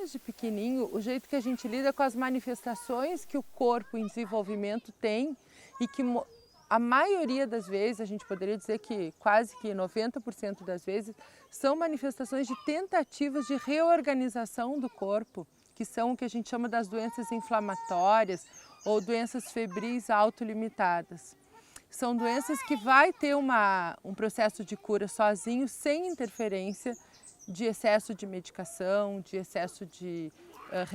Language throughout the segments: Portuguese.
desde pequenininho, o jeito que a gente lida com as manifestações que o corpo em desenvolvimento tem e que a maioria das vezes, a gente poderia dizer que quase que 90% das vezes, são manifestações de tentativas de reorganização do corpo, que são o que a gente chama das doenças inflamatórias ou doenças febris autolimitadas. São doenças que vai ter um processo de cura sozinho, sem interferência de excesso de medicação, de excesso de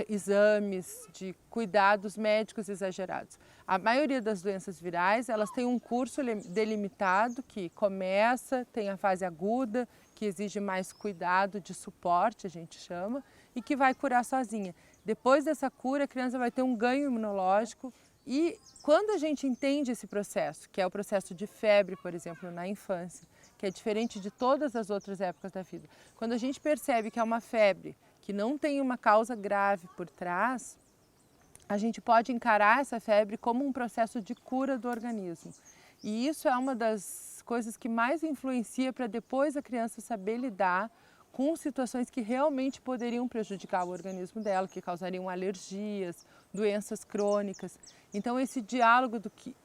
exames, de cuidados médicos exagerados. A maioria das doenças virais, elas têm um curso delimitado que começa, tem a fase aguda, que exige mais cuidado de suporte, a gente chama, e que vai curar sozinha. Depois dessa cura, a criança vai ter um ganho imunológico e quando a gente entende esse processo, que é o processo de febre, por exemplo, na infância, que é diferente de todas as outras épocas da vida, quando a gente percebe que é uma febre que não tem uma causa grave por trás, a gente pode encarar essa febre como um processo de cura do organismo. E isso é uma das coisas que mais influencia para depois a criança saber lidar com situações que realmente poderiam prejudicar o organismo dela, que causariam alergias, doenças crônicas. Então esse diálogo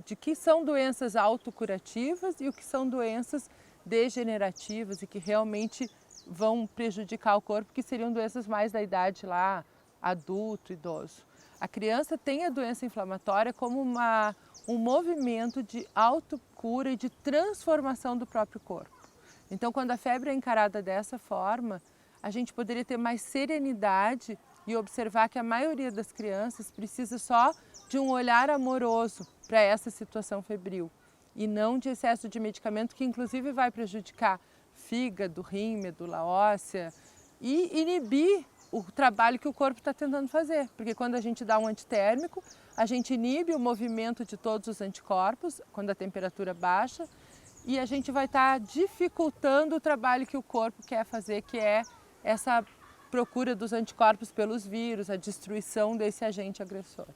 de que são doenças autocurativas e o que são doenças degenerativas e que realmente vão prejudicar o corpo, que seriam doenças mais da idade lá, adulto, idoso. A criança tem a doença inflamatória como um movimento de autocura e de transformação do próprio corpo. Então, quando a febre é encarada dessa forma, a gente poderia ter mais serenidade e observar que a maioria das crianças precisa só de um olhar amoroso para essa situação febril e não de excesso de medicamento, que inclusive vai prejudicar fígado, rim, medula óssea e inibir o trabalho que o corpo está tentando fazer. Porque quando a gente dá um antitérmico, a gente inibe o movimento de todos os anticorpos, quando a temperatura baixa, e a gente vai estar dificultando o trabalho que o corpo quer fazer, que é essa procura dos anticorpos pelos vírus, a destruição desse agente agressor.